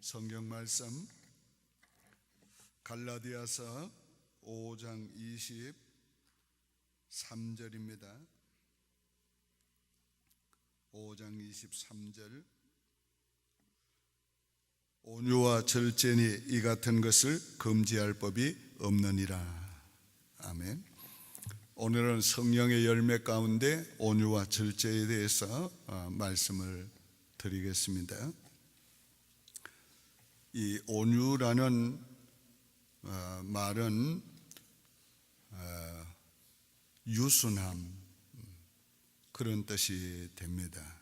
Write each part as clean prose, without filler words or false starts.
성경 말씀 갈라디아서 5장 23절입니다. 5장 23절. 온유와 절제니 이 같은 것을 금지할 법이 없느니라. 아멘. 오늘은 성령의 열매 가운데 온유와 절제에 대해서 말씀을 드리겠습니다. 이 온유라는 말은 유순함 그런 뜻이 됩니다.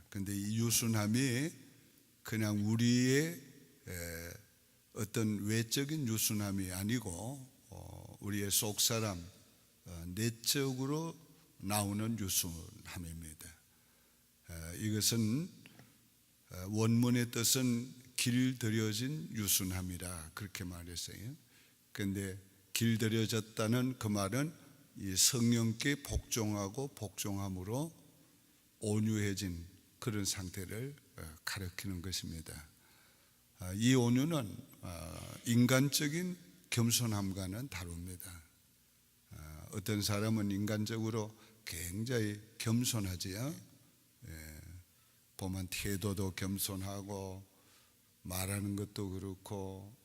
그런데 이 유순함이 그냥 우리의 어떤 외적인 유순함이 아니고 우리의 속사람 내적으로 나오는 유순함입니다. 이것은 원문의 뜻은 길들여진 유순함이라 그렇게 말했어요. 그런데 길들여졌다는 그 말은 이 성령께 복종하고 복종함으로 온유해진 그런 상태를 가리키는 것입니다. 이 온유는 인간적인 겸손함과는 다릅니다. 어떤 사람은 인간적으로 굉장히 겸손하지요. 보면 태도도 겸손하고 말하는 것도 그렇고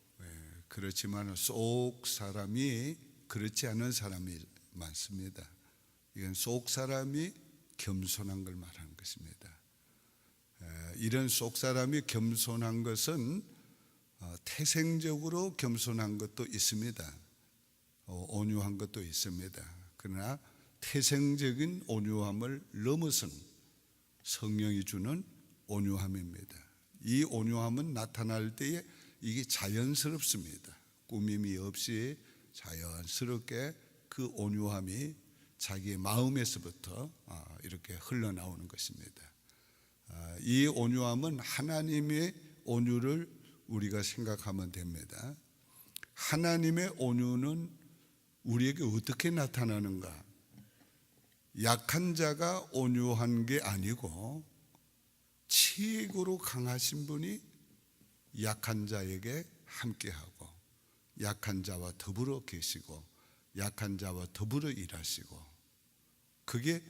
그렇지만 속 사람이 그렇지 않은 사람이 많습니다. 이건 속 사람이 겸손한 걸 말하는 것입니다. 이런 속 사람이 겸손한 것은 태생적으로 겸손한 것도 있습니다. 온유한 것도 있습니다. 그러나 태생적인 온유함을 넘어선 성령이 주는 온유함입니다. 이 온유함은 나타날 때에 이게 자연스럽습니다. 꾸밈이 없이 자연스럽게 그 온유함이 자기의 마음에서부터 이렇게 흘러나오는 것입니다. 이 온유함은 하나님의 온유를 우리가 생각하면 됩니다. 하나님의 온유는 우리에게 어떻게 나타나는가? 약한 자가 온유한 게 아니고 최고로 강하신 분이 약한 자에게 함께하고 약한 자와 더불어 계시고 약한 자와 더불어 일하시고 그게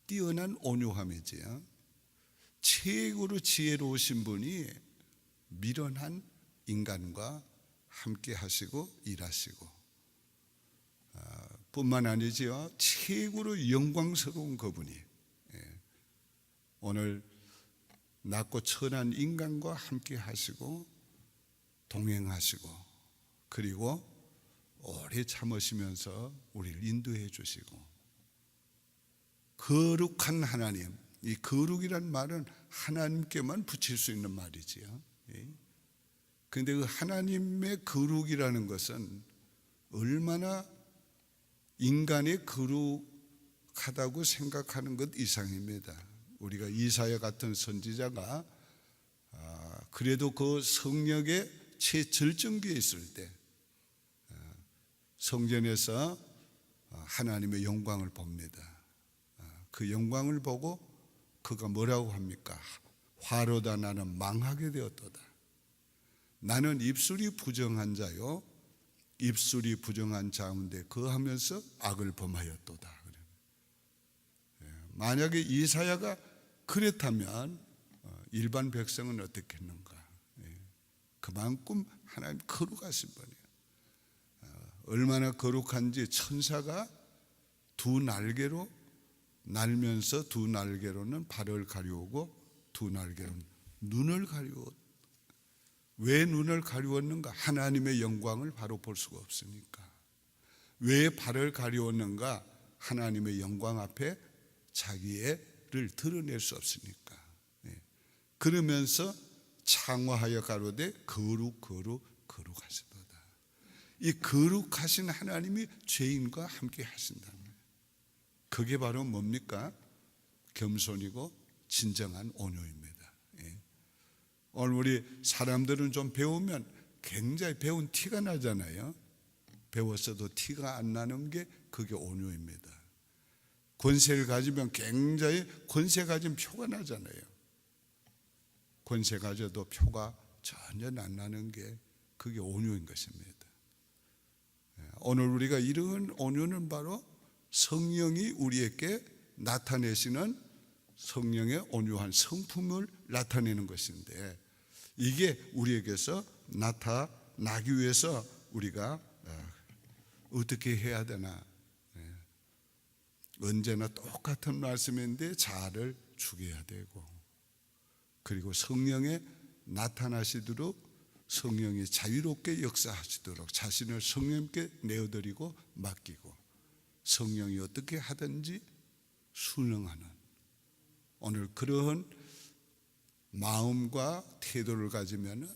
뛰어난 온유함이지요. 최고로 지혜로우신 분이 미련한 인간과 함께하시고 일하시고 뿐만 아니지요. 최고로 영광스러운 그분이 오늘 낮고 천한 인간과 함께 하시고 동행하시고 그리고 오래 참으시면서 우리를 인도해 주시고 거룩한 하나님, 이 거룩이란 말은 하나님께만 붙일 수 있는 말이지요. 그런데 그 하나님의 거룩이라는 것은 얼마나 인간의 거룩하다고 생각하는 것 이상입니다. 우리가 이사야 같은 선지자가 그래도 그 성령의 최절정기에 있을 때 성전에서 하나님의 영광을 봅니다. 그 영광을 보고 그가 뭐라고 합니까? 화로다 나는 망하게 되었도다. 나는 입술이 부정한 자요 입술이 부정한 자인데 거하면서 악을 범하였도다. 만약에 이사야가 그렇다면 일반 백성은 어떻게 했는가? 그만큼 하나님 거룩하신 분이에요. 얼마나 거룩한지 천사가 두 날개로 날면서 두 날개로는 발을 가리우고 두 날개로는 눈을 가리웠. 왜 눈을 가리웠는가? 하나님의 영광을 바로 볼 수가 없으니까. 왜 발을 가리웠는가? 하나님의 영광 앞에 자기를 드러낼 수 없으니까. 그러면서 창화하여 가로되 거룩하시도다. 이 거룩하신 하나님이 죄인과 함께 하신다는 거예요. 그게 바로 뭡니까? 겸손이고 진정한 온유입니다. 오늘 우리 사람들은 좀 배우면 굉장히 배운 티가 나잖아요. 배웠어도 티가 안 나는 게 그게 온유입니다. 권세를 가지면 굉장히 권세 가진 표가 나잖아요. 권세 가져도 표가 전혀 안 나는 게 그게 온유인 것입니다. 오늘 우리가 이런 온유는 바로 성령이 우리에게 나타내시는 성령의 온유한 성품을 나타내는 것인데, 이게 우리에게서 나타나기 위해서 우리가 어떻게 해야 되나? 언제나 똑같은 말씀인데 자아를 죽여야 되고, 그리고 성령에 나타나시도록 성령이 자유롭게 역사하시도록 자신을 성령께 내어드리고 맡기고, 성령이 어떻게 하든지 순응하는 오늘 그러한 마음과 태도를 가지면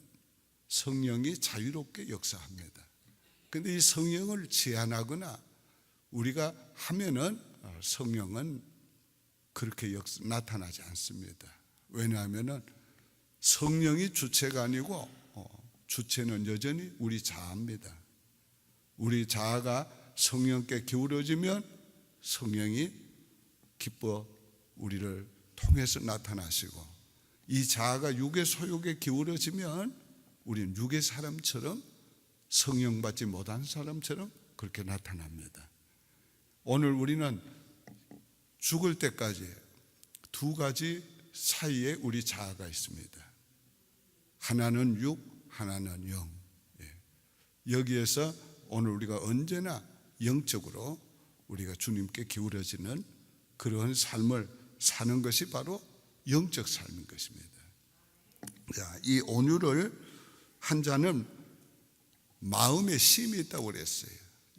성령이 자유롭게 역사합니다. 그런데 이 성령을 제한하거나 우리가 하면은 성령은 그렇게 나타나지 않습니다. 왜냐하면 성령이 주체가 아니고 주체는 여전히 우리 자아입니다. 우리 자아가 성령께 기울어지면 성령이 기뻐 우리를 통해서 나타나시고, 이 자아가 육의 소욕에 기울어지면 우리는 육의 사람처럼, 성령 받지 못한 사람처럼 그렇게 나타납니다. 오늘 우리는 죽을 때까지 두 가지 사이에 우리 자아가 있습니다. 하나는 육, 하나는 영. 여기에서 오늘 우리가 언제나 영적으로 우리가 주님께 기울어지는 그러한 삶을 사는 것이 바로 영적 삶인 것입니다. 이 온유를 한 자는 마음에 쉼이 있다고 그랬어요.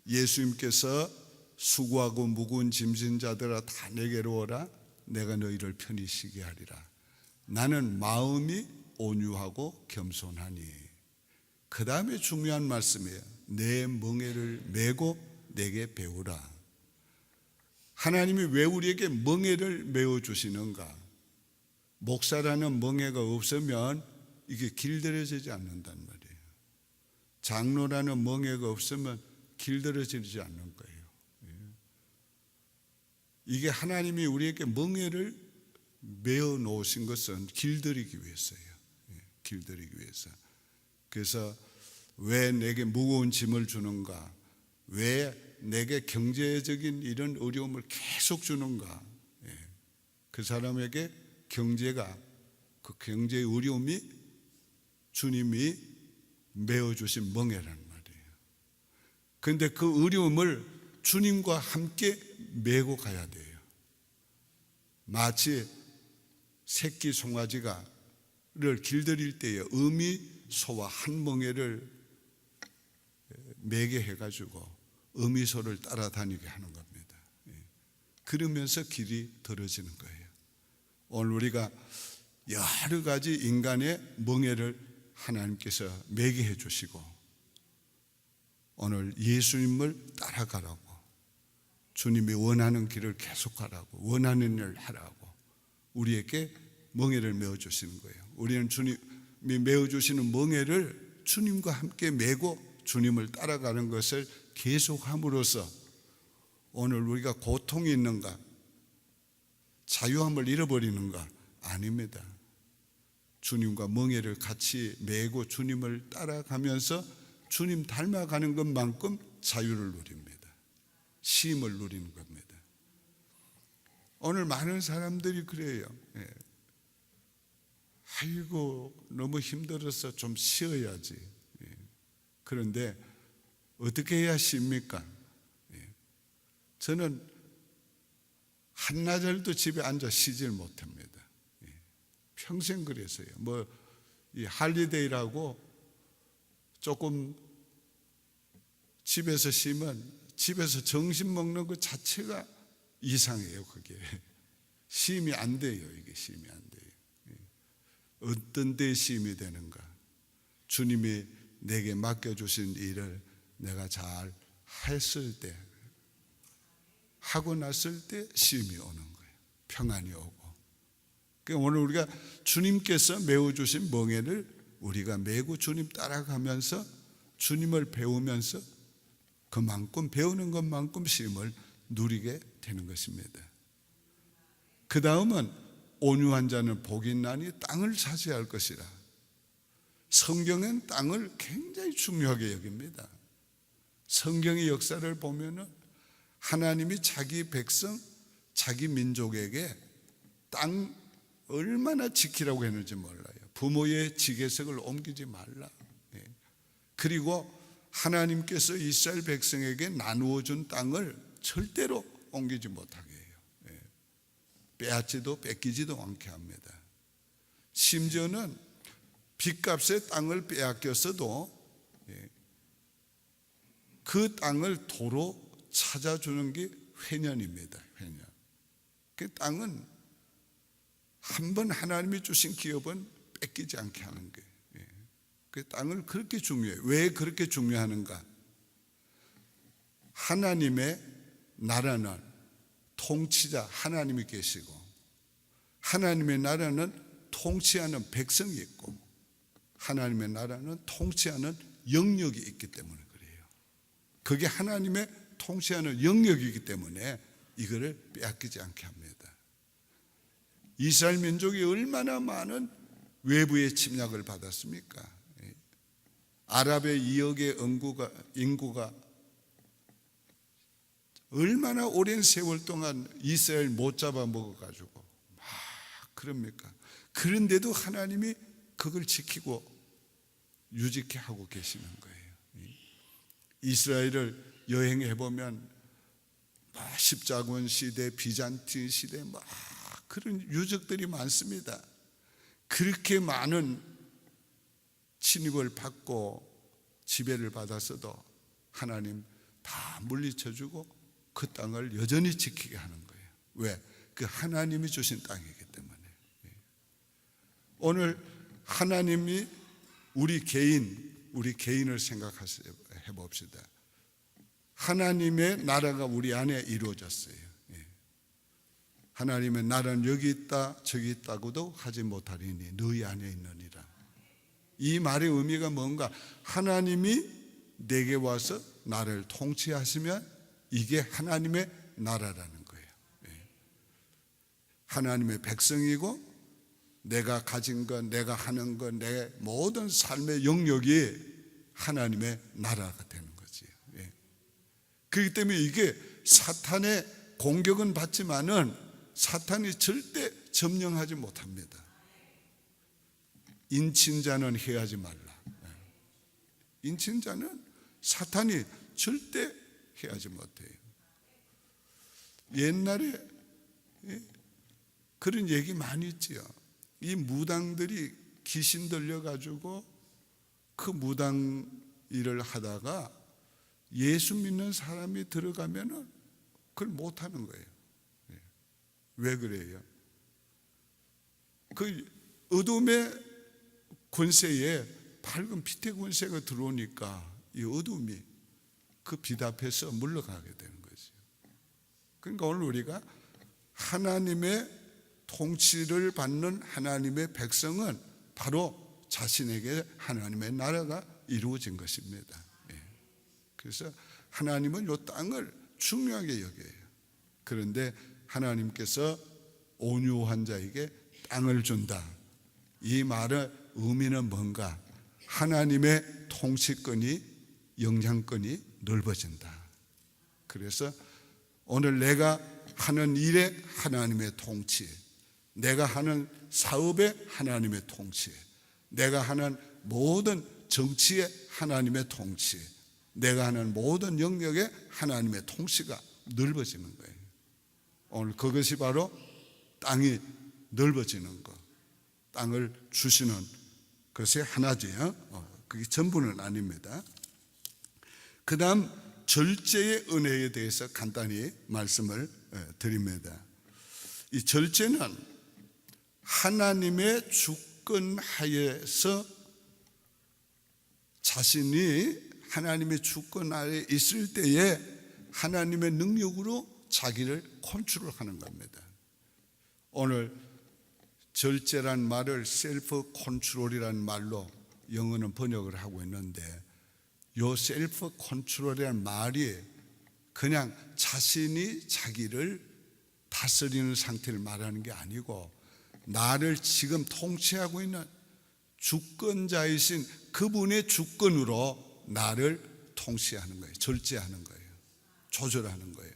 예수님께서 수고하고 무거운 짐진 자들아 다 내게로 오라, 내가 너희를 편히 쉬게 하리라. 나는 마음이 온유하고 겸손하니. 그 다음에 중요한 말씀이에요. 내 멍에를 메고 내게 배우라. 하나님이 왜 우리에게 멍에를 메어 주시는가? 목사라는 멍에가 없으면 이게 길들여지지 않는단 말이에요. 장로라는 멍에가 없으면 길들여지지 않는 거예요. 이게 하나님이 우리에게 멍에를 메어 놓으신 것은 길들이기 위해서예요. 길들이기 위해서. 그래서 왜 내게 무거운 짐을 주는가? 왜 내게 경제적인 이런 어려움을 계속 주는가? 그 사람에게 경제가, 그 경제의 어려움이 주님이 메어주신 멍에란 말이에요. 그런데 그 어려움을 주님과 함께 메고 가야 돼요. 마치 새끼 송아지를 길들일 때에 어미소와 한 멍에를 매게 해가지고 어미소를 따라다니게 하는 겁니다. 그러면서 길이 들어지는 거예요. 오늘 우리가 여러 가지 인간의 멍에를 하나님께서 매게 해주시고, 오늘 예수님을 따라가라고, 주님이 원하는 길을 계속하라고, 원하는 일을 하라고 우리에게 멍에를 메어주시는 거예요. 우리는 주님이 메어주시는 멍에를 주님과 함께 메고 주님을 따라가는 것을 계속함으로써 오늘 우리가 고통이 있는가, 자유함을 잃어버리는가? 아닙니다. 주님과 멍에를 같이 메고 주님을 따라가면서 주님 닮아가는 것만큼 자유를 누립니다. 쉼을 누리는 겁니다. 오늘 많은 사람들이 그래요. 아이고 너무 힘들어서 좀 쉬어야지. 그런데 어떻게 해야 쉽니까? 저는 한나절도 집에 앉아 쉬질 못합니다. 평생 그랬어요. 이 할리데이라고 조금 집에서 쉬면 집에서 점심 먹는 것 자체가 이상해요. 그게 쉼이 안 돼요. 이게 쉼이 안 돼요. 어떤 때 쉼이 되는가? 주님이 내게 맡겨주신 일을 내가 잘 했을 때, 하고 났을 때 쉼이 오는 거예요. 평안이 오고. 그러니까 오늘 우리가 주님께서 메어주신 멍에를 우리가 메고 주님 따라가면서 주님을 배우면서 그만큼 배우는 것만큼 쉼을 누리게 되는 것입니다. 그 다음은 온유한 자는 복이 있나니 땅을 차지할 것이라. 성경은 땅을 굉장히 중요하게 여깁니다. 성경의 역사를 보면은 하나님이 자기 백성, 자기 민족에게 땅 얼마나 지키라고 했는지 몰라요. 부모의 지계석을 옮기지 말라. 그리고 하나님께서 이스라엘 백성에게 나누어 준 땅을 절대로 옮기지 못하게 해요. 빼앗지도 뺏기지도 않게 합니다. 심지어는 빚값에 땅을 빼앗겼어도 그 땅을 도로 찾아주는 게 회년입니다. 회년. 그 땅은 한번 하나님이 주신 기업은 뺏기지 않게 하는 거예요. 그 땅을 그렇게 중요해요. 왜 그렇게 중요하는가? 하나님의 나라는 통치자 하나님이 계시고, 하나님의 나라는 통치하는 백성이 있고, 하나님의 나라는 통치하는 영역이 있기 때문에 그래요. 그게 하나님의 통치하는 영역이기 때문에 이거를 빼앗기지 않게 합니다. 이스라엘 민족이 얼마나 많은 외부의 침략을 받았습니까? 아랍의 2억의 인구가 얼마나 오랜 세월 동안 이스라엘 못 잡아먹어가지고 막 그럽니까? 그런데도 하나님이 그걸 지키고 유지케 하고 계시는 거예요. 이스라엘을 여행해보면 십자군 시대, 비잔틴 시대 막 그런 유적들이 많습니다. 그렇게 많은 침입을 받고 지배를 받았어도 하나님 다 물리쳐주고 그 땅을 여전히 지키게 하는 거예요. 왜? 그 하나님이 주신 땅이기 때문에. 오늘 하나님이 우리 개인을 생각해 봅시다. 하나님의 나라가 우리 안에 이루어졌어요. 하나님의 나라는 여기 있다 저기 있다고도 하지 못하리니 너희 안에 있느니라. 이 말의 의미가 뭔가? 하나님이 내게 와서 나를 통치하시면 이게 하나님의 나라라는 거예요. 하나님의 백성이고 내가 가진 것, 내가 하는 것, 내 모든 삶의 영역이 하나님의 나라가 되는 거지. 그렇기 때문에 이게 사탄의 공격은 받지만은 사탄이 절대 점령하지 못합니다. 인친자는 해하지 말라. 인친자는 사탄이 절대 해하지 못해요. 옛날에 그런 얘기 많이 있지요. 이 무당들이 귀신 들려가지고 그 무당 일을 하다가 예수 믿는 사람이 들어가면은 그걸 못하는 거예요. 왜 그래요? 그 어둠의 권세에 밝은 빛의 권세가 들어오니까 이 어둠이 그 빛 앞에서 물러가게 되는 거죠. 그러니까 오늘 우리가 하나님의 통치를 받는 하나님의 백성은 바로 자신에게 하나님의 나라가 이루어진 것입니다. 그래서 하나님은 이 땅을 중요하게 여겨요. 그런데 하나님께서 온유한 자에게 땅을 준다. 이 말의 의미는 뭔가? 하나님의 통치권이, 영향권이 넓어진다. 그래서 오늘 내가 하는 일에 하나님의 통치, 내가 하는 사업에 하나님의 통치, 내가 하는 모든 정치에 하나님의 통치, 내가 하는 모든 영역에 하나님의 통치가 넓어지는 거예요. 오늘 그것이 바로 땅이 넓어지는 것, 땅을 주시는 것이 하나지. 그게 전부는 아닙니다. 그 다음 절제의 은혜에 대해서 간단히 말씀을 드립니다. 이 절제는 하나님의 주권 하에서 자신이 하나님의 주권 아래 있을 때에 하나님의 능력으로 자기를 컨트롤하는 겁니다. 오늘 절제란 말을 셀프 컨트롤이라는 말로 영어는 번역을 하고 있는데, 요 셀프 컨트롤이라는 말이 그냥 자신이 자기를 다스리는 상태를 말하는 게 아니고 나를 지금 통치하고 있는 주권자이신 그분의 주권으로 나를 통치하는 거예요. 절제하는 거예요. 조절하는 거예요.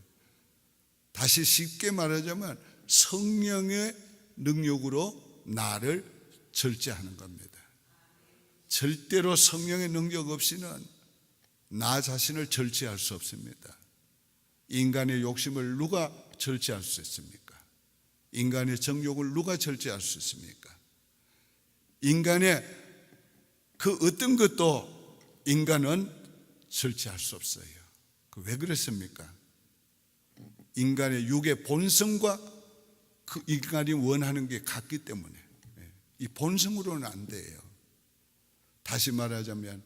다시 쉽게 말하자면 성령의 능력으로 나를 절제하는 겁니다. 절대로 성령의 능력 없이는 나 자신을 절제할 수 없습니다. 인간의 욕심을 누가 절제할 수 있습니까? 인간의 정욕을 누가 절제할 수 있습니까? 인간의 그 어떤 것도 인간은 절제할 수 없어요. 왜 그렇습니까? 인간의 육의 본성과 그 인간이 원하는 게 같기 때문에 이 본성으로는 안 돼요. 다시 말하자면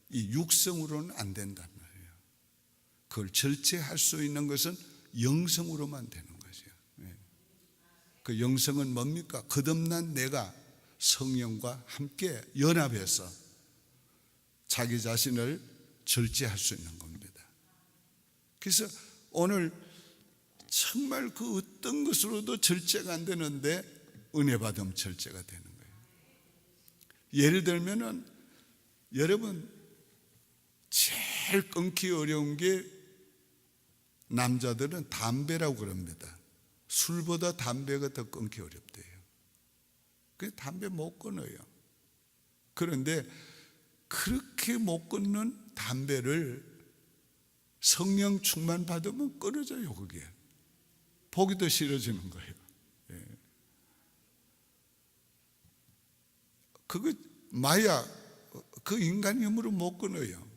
이 육성으로는 안 된단 말이에요. 그걸 절제할 수 있는 것은 영성으로만 되는 거죠. 그 영성은 뭡니까? 거듭난 내가 성령과 함께 연합해서 자기 자신을 절제할 수 있는 겁니다. 그래서 오늘 정말 그 어떤 것으로도 절제가 안 되는데 은혜 받으면 절제가 되는 거예요. 예를 들면은 여러분 제일 끊기 어려운 게 남자들은 담배라고 그럽니다. 술보다 담배가 더 끊기 어렵대요. 그래서 담배 못 끊어요. 그런데 그렇게 못 끊는 담배를 성령 충만 받으면 끊어져요. 그게 보기 더 싫어지는 거예요. 그거 마약, 그 인간 힘으로 못 끊어요.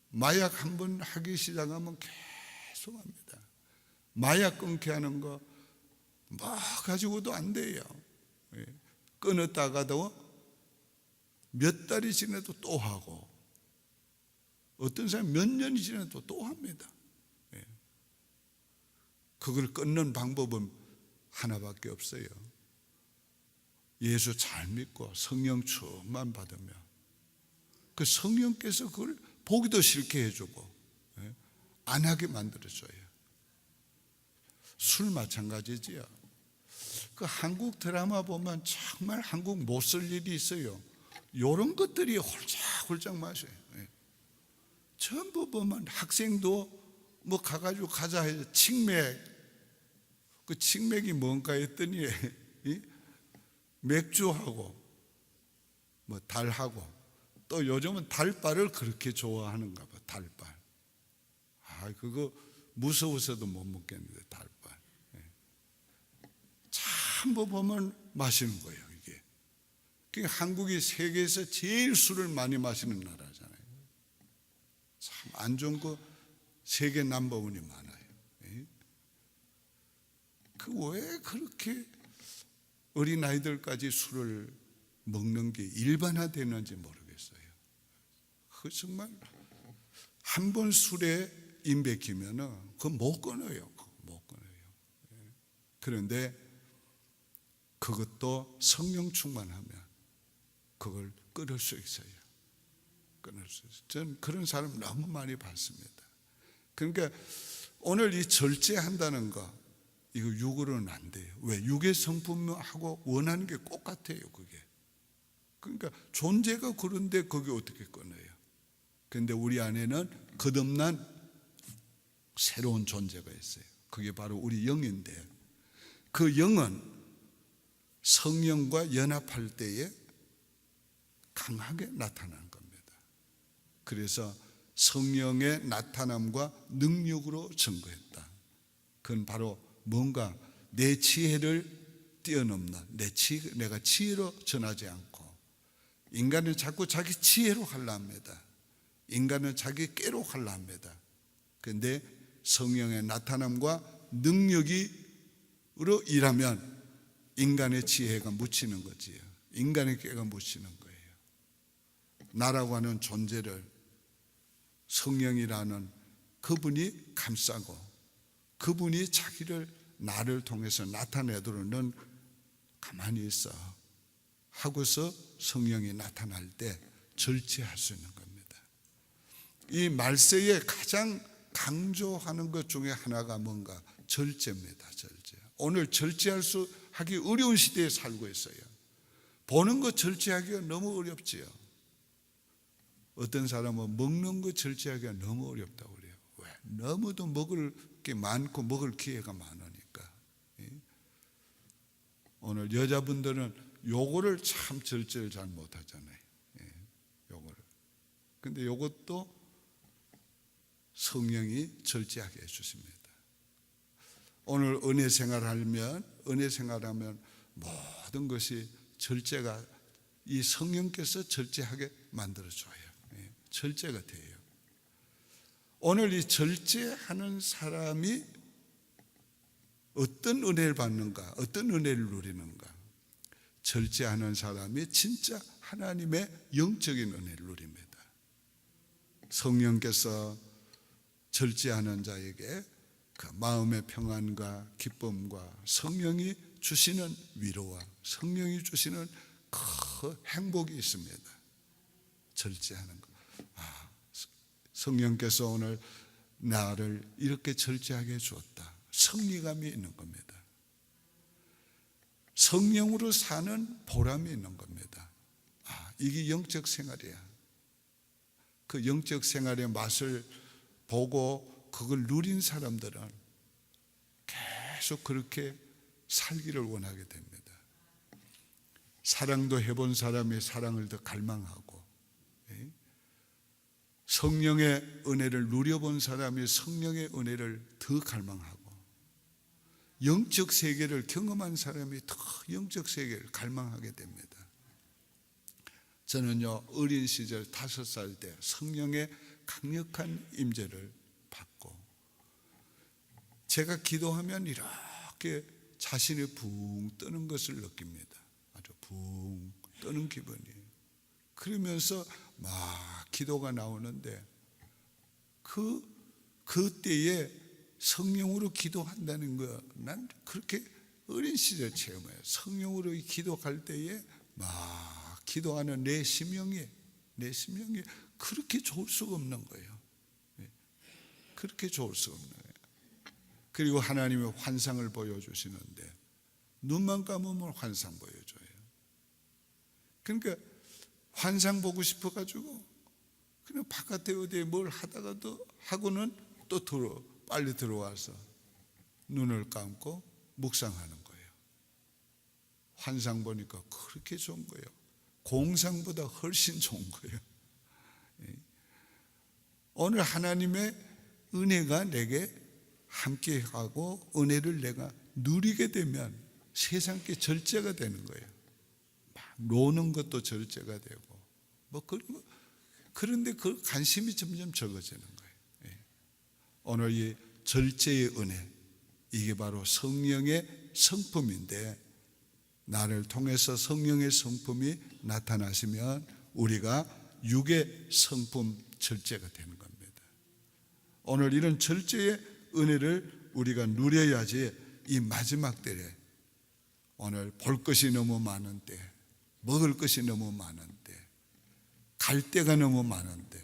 마약 한번 하기 시작하면 계속 합니다. 마약 끊게 하는 거 뭐 가지고도 안 돼요. 끊었다가도 몇 달이 지나도 또 하고 어떤 사람 몇 년이 지나도 또 합니다. 그걸 끊는 방법은 하나밖에 없어요. 예수 잘 믿고 성령 충만 받으면 그 성령께서 그걸 보기도 싫게 해주고 안 하게 만들어줘요. 술 마찬가지지요. 그 한국 드라마 보면 정말 한국 못 쓸 일이 있어요. 이런 것들이 홀짝홀짝 마셔요. 전부 보면 학생도 뭐 가가지고 가자 해서 칡맥, 그 칡맥이 뭔가 했더니 맥주하고 뭐 달하고 또 요즘은 달빨을 그렇게 좋아하는가 봐. 달빨. 그거 무서워서도 못 먹겠는데 달빨. 전부 보면 마시는 거예요. 이게. 그러니까 한국이 세계에서 제일 술을 많이 마시는 나라잖아요. 참 안 좋은 거 세계 넘버원이 많아요. 그 왜 그렇게 어린 아이들까지 술을 먹는 게 일반화되는지 모르겠어요. 그 정말 한 번 술에 임백히면은 그거 못 끊어요. 못 끊어요. 그런데 그것도 성령 충만하면 그걸 끊을 수 있어요. 끊을 수 있어요. 저는 그런 사람 너무 많이 봤습니다. 그러니까 오늘 이 절제한다는 거 이거 육으로는 안 돼요. 왜? 육의 성품하고 원하는 게 똑같아요. 그게. 그러니까 존재가 그런데 그게 어떻게 끊어요? 그런데 우리 안에는 거듭난 새로운 존재가 있어요. 그게 바로 우리 영인데 그 영은 성령과 연합할 때에 강하게 나타나는 겁니다. 그래서 성령의 나타남과 능력으로 증거했다. 그건 바로 뭔가 내 지혜를 뛰어넘는 내가 지혜로 전하지 않고 인간은 자꾸 자기 지혜로 하려 합니다. 인간은 자기 깨로 하려 합니다. 그런데 성령의 나타남과 능력으로 일하면 인간의 지혜가 묻히는 거지요. 인간의 깨가 묻히는 거예요. 나라고 하는 존재를 성령이라는 그분이 감싸고 그분이 자기를 나를 통해서 나타내도록는 가만히 있어 하고서 성령이 나타날 때 절제할 수 있는 겁니다. 이 말세에 가장 강조하는 것 중에 하나가 뭔가 절제입니다. 절제. 오늘 절제할 수 절제하기 어려운 시대에 살고 있어요. 보는 거 절제하기가 너무 어렵지요. 어떤 사람은 먹는 거 절제하기가 너무 어렵다고 그래요. 왜? 너무도 먹을 게 많고 먹을 기회가 많으니까. 오늘 여자분들은 요거를 참 절제를 잘 못하잖아요. 요거를. 근데 요것도 성령이 절제하게 해주십니다. 오늘 은혜 생활하면 모든 것이 절제가 이 성령께서 절제하게 만들어줘요. 절제가 돼요. 오늘 이 절제하는 사람이 어떤 은혜를 받는가, 어떤 은혜를 누리는가? 절제하는 사람이 진짜 하나님의 영적인 은혜를 누립니다. 성령께서 절제하는 자에게 그 마음의 평안과 기쁨과 성령이 주시는 위로와 성령이 주시는 큰 행복이 있습니다. 절제하는 것. 성령께서 오늘 나를 이렇게 절제하게 해주었다. 승리감이 있는 겁니다. 성령으로 사는 보람이 있는 겁니다. 이게 영적 생활이야. 그 영적 생활의 맛을 보고 그걸 누린 사람들은 계속 그렇게 살기를 원하게 됩니다. 사랑도 해본 사람이 사랑을 더 갈망하고, 성령의 은혜를 누려본 사람이 성령의 은혜를 더 갈망하고, 영적 세계를 경험한 사람이 더 영적 세계를 갈망하게 됩니다. 저는요, 어린 시절 5살 때 성령의 강력한 임재를 받고, 제가 기도하면 이렇게 자신이 붕 뜨는 것을 느낍니다. 아주 붕 뜨는 기분이에요. 그러면서 막 기도가 나오는데 그때에 성령으로 기도한다는 거, 난 그렇게 어린 시절 체험해요. 성령으로 기도할 때에 막 기도하는 내 심령이 그렇게 좋을 수가 없는 거예요. 그렇게 좋을 수가 없는 거예요. 그리고 하나님의 환상을 보여주시는데 눈만 감으면 환상 보여줘요. 그러니까 환상 보고 싶어가지고 그냥 바깥에 어디에 뭘 하다가도 하고는 또 빨리 들어와서 눈을 감고 묵상하는 거예요. 환상 보니까 그렇게 좋은 거예요. 공상보다 훨씬 좋은 거예요. 오늘 하나님의 은혜가 내게 함께하고 은혜를 내가 누리게 되면 세상께 절제가 되는 거예요. 막 노는 것도 절제가 되고 뭐 그런데 그 관심이 점점 적어지는 거예요. 오늘 이 절제의 은혜, 이게 바로 성령의 성품인데, 나를 통해서 성령의 성품이 나타나시면 우리가 육의 성품 절제가 되는 겁니다. 오늘 이런 절제의 은혜를 우리가 누려야지 이 마지막 때에, 오늘 볼 것이 너무 많은 때, 먹을 것이 너무 많은 때, 갈 데가 너무 많은데,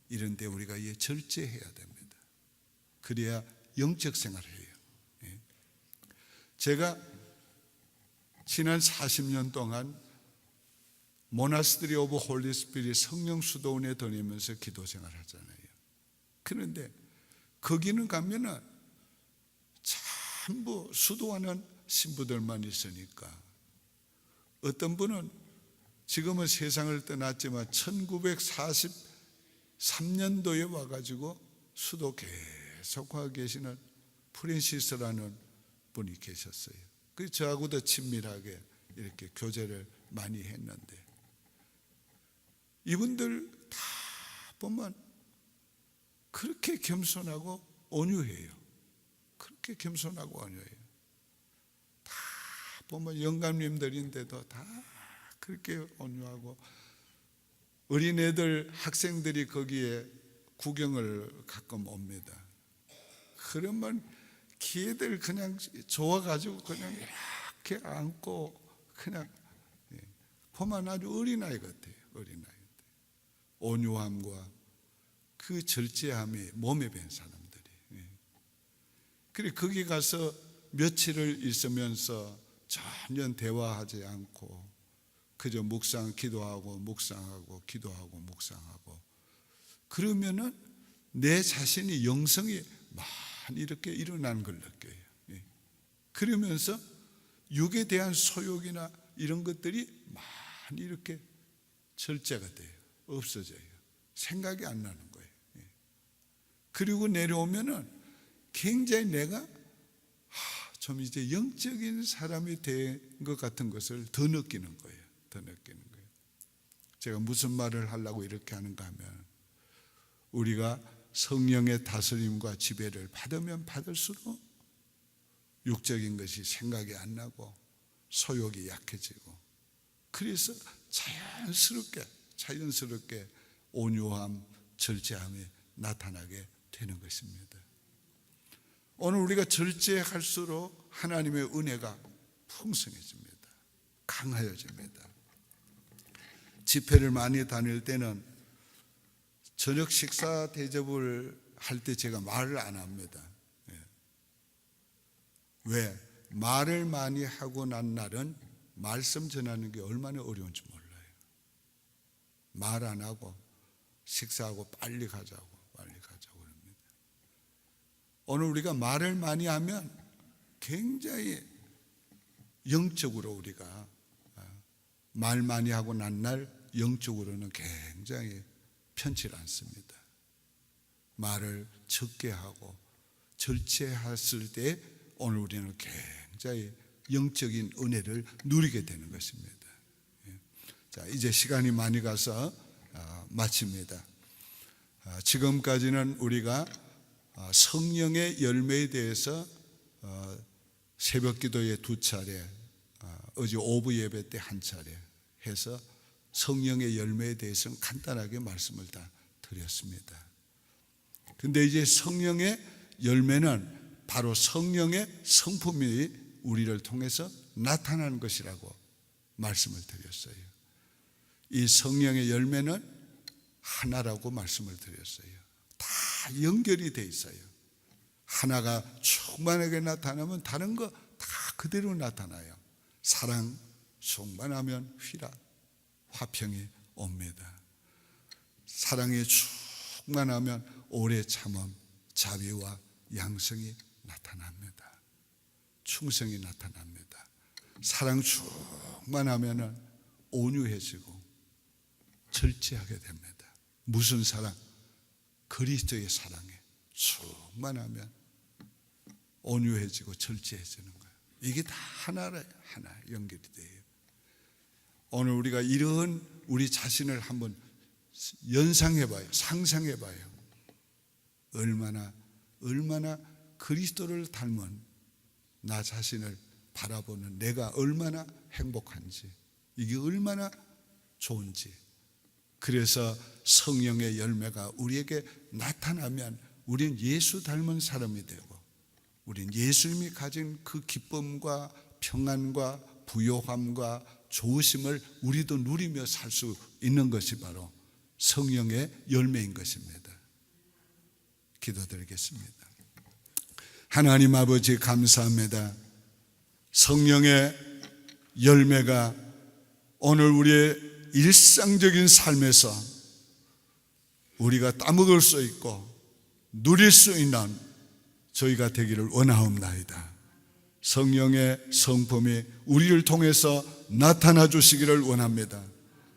이런 때 우리가 이 절제해야 됩니다. 그래야 영적 생활을 해요. 제가 지난 40년 동안 모나스트리 오브 홀리 스피릿 성령 수도원에 다니면서 기도 생활을 하잖아요. 그런데 거기는 가면은 전부 수도하는 신부들만 있으니까, 어떤 분은 지금은 세상을 떠났지만 1943년도에 와가지고 수도 계속하고 계시는 프랜시스라는 분이 계셨어요. 그래서 저하고도 친밀하게 이렇게 교제를 많이 했는데, 이분들 다 보면 그렇게 겸손하고 온유해요. 그렇게 겸손하고 온유해요. 다 보면 영감님들인데도 다 그렇게 온유하고, 어린애들, 학생들이 거기에 구경을 가끔 옵니다. 그러면 걔들 그냥 좋아가지고 그냥 이렇게 안고 그냥 보면 아주 어린아이 같아요. 어린아이. 온유함과 그 절제함이 몸에 밴 사람들이. 그래 거기 가서 며칠을 있으면서 전혀 대화하지 않고 그저 기도하고 묵상하고 그러면은 내 자신이 영성이 많이 이렇게 일어난 걸 느껴요. 그러면서 육에 대한 소욕이나 이런 것들이 많이 이렇게 절제가 돼요. 없어져요. 생각이 안 나는 거예요. 그리고 내려오면은 굉장히 내가 좀 이제 영적인 사람이 된 것 같은 것을 더 느끼는 거예요. 제가 무슨 말을 하려고 이렇게 하는가 하면, 우리가 성령의 다스림과 지배를 받으면 받을수록 육적인 것이 생각이 안 나고 소욕이 약해지고, 그래서 자연스럽게 온유함, 절제함이 나타나게 되는 것입니다. 오늘 우리가 절제할수록 하나님의 은혜가 풍성해집니다. 강하여집니다. 집회를 많이 다닐 때는 저녁 식사 대접을 할 때 제가 말을 안 합니다. 왜? 말을 많이 하고 난 날은 말씀 전하는 게 얼마나 어려운지 몰라요. 말 안 하고 식사하고 빨리 가자고 그럽니다. 오늘 우리가 말을 많이 하면 굉장히 영적으로 우리가 말 많이 하고 난 날 영적으로는 굉장히 편치 않습니다. 말을 적게 하고 절제했을 때 오늘 우리는 굉장히 영적인 은혜를 누리게 되는 것입니다. 자, 이제 시간이 많이 가서 마칩니다. 지금까지는 우리가 성령의 열매에 대해서 새벽 기도에 2차례, 어제 오후 예배 때 1차례 해서 성령의 열매에 대해서는 간단하게 말씀을 다 드렸습니다. 근데 이제 성령의 열매는 바로 성령의 성품이 우리를 통해서 나타나는 것이라고 말씀을 드렸어요. 이 성령의 열매는 하나라고 말씀을 드렸어요. 다 연결이 돼 있어요. 하나가 충만하게 나타나면 다른 거 다 그대로 나타나요. 사랑 충만하면 희락, 화평이 옵니다. 사랑이 충만하면 오래 참음, 자비와 양성이 나타납니다. 충성이 나타납니다. 사랑 충만하면 온유해지고 절제하게 됩니다. 무슨 사랑? 그리스도의 사랑에 충만하면 온유해지고 절제해지는 거예요. 이게 다 하나 연결이 돼요. 오늘 우리가 이런 우리 자신을 한번 연상해봐요. 상상해봐요. 얼마나 그리스도를 닮은 나 자신을 바라보는 내가 얼마나 행복한지, 이게 얼마나 좋은지. 그래서 성령의 열매가 우리에게 나타나면 우리는 예수 닮은 사람이 되고, 우리는 예수님이 가진 그 기쁨과 평안과 부요함과 좋으심을 우리도 누리며 살 수 있는 것이 바로 성령의 열매인 것입니다. 기도드리겠습니다. 하나님 아버지, 감사합니다. 성령의 열매가 오늘 우리의 일상적인 삶에서 우리가 따먹을 수 있고 누릴 수 있는 저희가 되기를 원하옵나이다. 성령의 성품이 우리를 통해서 나타나 주시기를 원합니다.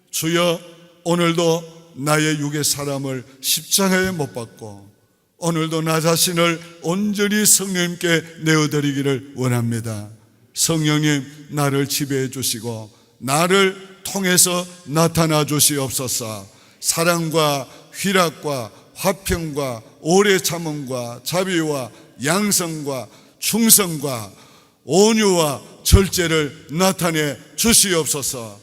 주여, 오늘도 나의 육의 사람을 십자가에 못 박고 오늘도 나 자신을 온전히 성령님께 내어드리기를 원합니다. 성령님, 나를 지배해 주시고 나를 통해서 나타나 주시옵소서. 사랑과 희락과 화평과 오래 참음과 자비와 양성과 충성과 온유와 절제를 나타내 주시옵소서.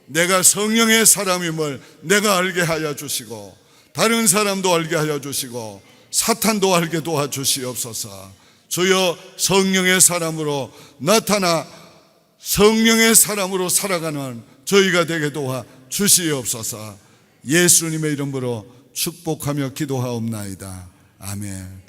내가 성령의 사람임을 내가 알게 하여 주시고 다른 사람도 알게 하여 주시고 사탄도 알게 도와주시옵소서. 주여, 성령의 사람으로 나타나 성령의 사람으로 살아가는 저희가 되게 도와 주시옵소서. 예수님의 이름으로 축복하며 기도하옵나이다. 아멘.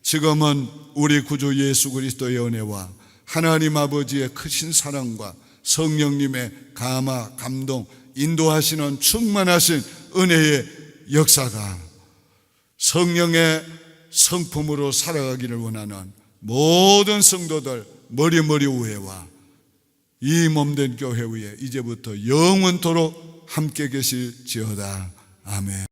지금은 우리 구주 예수 그리스도의 은혜와 하나님 아버지의 크신 사랑과 성령님의 감화, 감동, 인도하시는 충만하신 은혜의 역사가 성령의 성품으로 살아가기를 원하는 모든 성도들 머리 위에와 이 몸된 교회 위에 이제부터 영원토록 함께 계실지어다. 아멘.